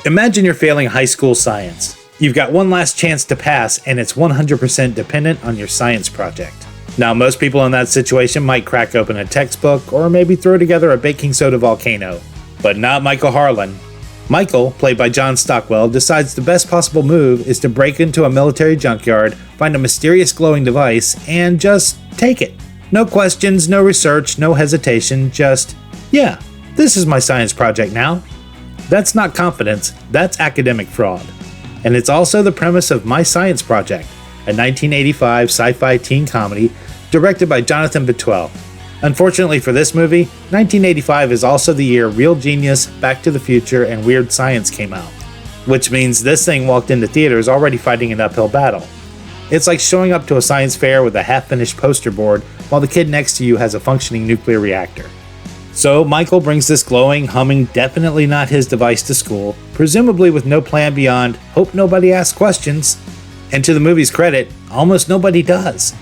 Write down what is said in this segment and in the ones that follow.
Imagine you're failing high school science. You've got one last chance to pass, and it's 100% dependent on your science project. Now, most people in that situation might crack open a textbook or maybe throw together a baking soda volcano. But not Michael Harlan. Michael, played by John Stockwell, decides the best possible move is to break into a military junkyard, find a mysterious glowing device, and just take it. No questions, no research, no hesitation, just, yeah, this is my science project now. That's not confidence, that's academic fraud. And it's also the premise of My Science Project, a 1985 sci-fi teen comedy directed by Jonathan Bitwell. Unfortunately for this movie, 1985 is also the year Real Genius, Back to the Future, and Weird Science came out, which means this thing walked into theaters already fighting an uphill battle. It's like showing up to a science fair with a half-finished poster board while the kid next to you has a functioning nuclear reactor. So Michael brings this glowing, humming, definitely not his device to school, presumably with no plan beyond, hope nobody asks questions. And to the movie's credit, almost nobody does.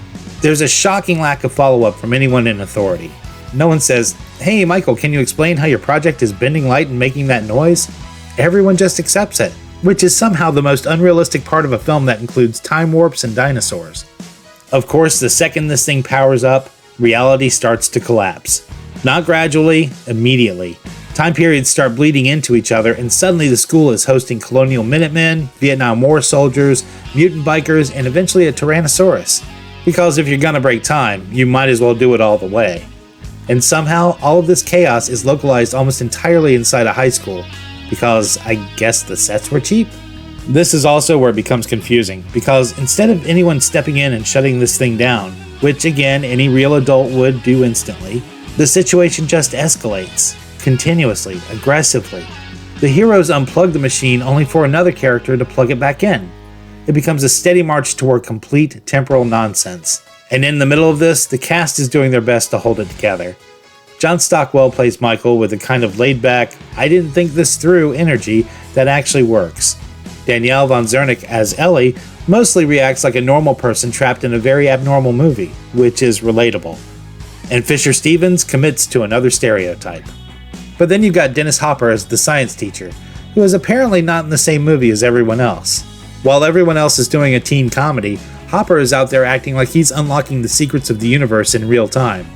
There's a shocking lack of follow-up from anyone in authority. No one says, hey Michael, can you explain how your project is bending light and making that noise? Everyone just accepts it, which is somehow the most unrealistic part of a film that includes time warps and dinosaurs. Of course, the second this thing powers up, reality starts to collapse. Not gradually, immediately. Time periods start bleeding into each other, and suddenly the school is hosting colonial Minutemen, Vietnam War soldiers, mutant bikers, and eventually a Tyrannosaurus. Because if you're gonna break time, you might as well do it all the way. And somehow, all of this chaos is localized almost entirely inside a high school, because I guess the sets were cheap? This is also where it becomes confusing, because instead of anyone stepping in and shutting this thing down, which again any real adult would do instantly, the situation just escalates, continuously, aggressively. The heroes unplug the machine only for another character to plug it back in. It becomes a steady march toward complete temporal nonsense. And in the middle of this, the cast is doing their best to hold it together. John Stockwell plays Michael with a kind of laid-back, I didn't think this through energy that actually works. Danielle von Zernick as Ellie mostly reacts like a normal person trapped in a very abnormal movie, which is relatable. And Fisher Stevens commits to another stereotype. But then you've got Dennis Hopper as the science teacher, who is apparently not in the same movie as everyone else. While everyone else is doing a teen comedy, Hopper is out there acting like he's unlocking the secrets of the universe in real time.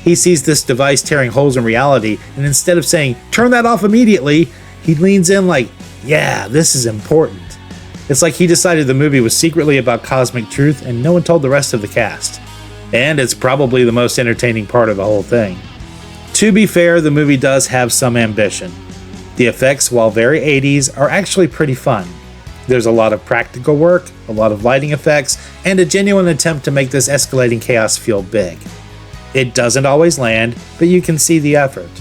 He sees this device tearing holes in reality, and instead of saying, turn that off immediately, he leans in like, yeah, this is important. It's like he decided the movie was secretly about cosmic truth and no one told the rest of the cast. And it's probably the most entertaining part of the whole thing. To be fair, the movie does have some ambition. The effects, while very 80s, are actually pretty fun. There's a lot of practical work, a lot of lighting effects, and a genuine attempt to make this escalating chaos feel big. It doesn't always land, but you can see the effort.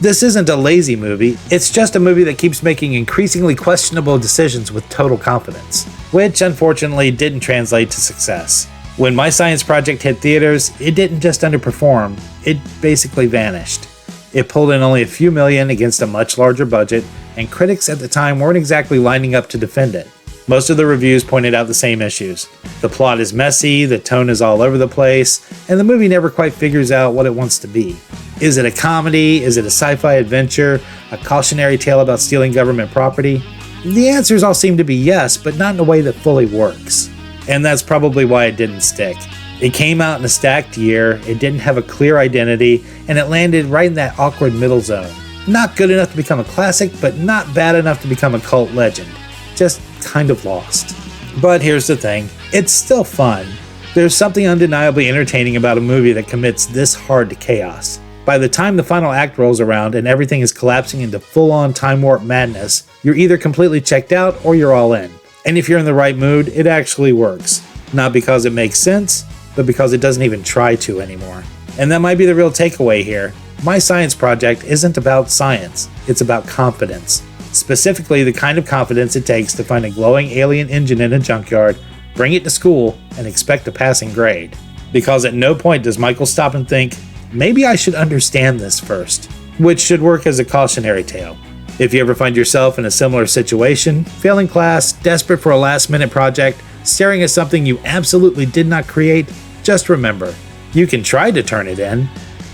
This isn't a lazy movie, it's just a movie that keeps making increasingly questionable decisions with total confidence, which unfortunately didn't translate to success. When My Science Project hit theaters, it didn't just underperform, it basically vanished. It pulled in only a few million against a much larger budget, and critics at the time weren't exactly lining up to defend it. Most of the reviews pointed out the same issues. The plot is messy, the tone is all over the place, and the movie never quite figures out what it wants to be. Is it a comedy? Is it a sci-fi adventure? A cautionary tale about stealing government property? The answers all seem to be yes, but not in a way that fully works. And that's probably why it didn't stick. It came out in a stacked year, it didn't have a clear identity, and it landed right in that awkward middle zone. Not good enough to become a classic, but not bad enough to become a cult legend. Just kind of lost. But here's the thing, it's still fun. There's something undeniably entertaining about a movie that commits this hard to chaos. By the time the final act rolls around and everything is collapsing into full-on time warp madness, you're either completely checked out or you're all in. And if you're in the right mood, it actually works. Not because it makes sense, but because it doesn't even try to anymore. And that might be the real takeaway here. My Science Project isn't about science, it's about confidence. Specifically, the kind of confidence it takes to find a glowing alien engine in a junkyard, bring it to school, and expect a passing grade. Because at no point does Michael stop and think, maybe I should understand this first, which should work as a cautionary tale. If you ever find yourself in a similar situation, failing class, desperate for a last-minute project, staring at something you absolutely did not create, just remember, you can try to turn it in,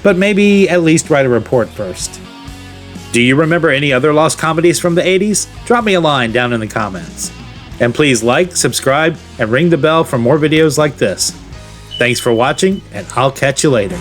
but maybe at least write a report first. Do you remember any other lost comedies from the 80s? Drop me a line down in the comments. And please like, subscribe, and ring the bell for more videos like this. Thanks for watching, and I'll catch you later.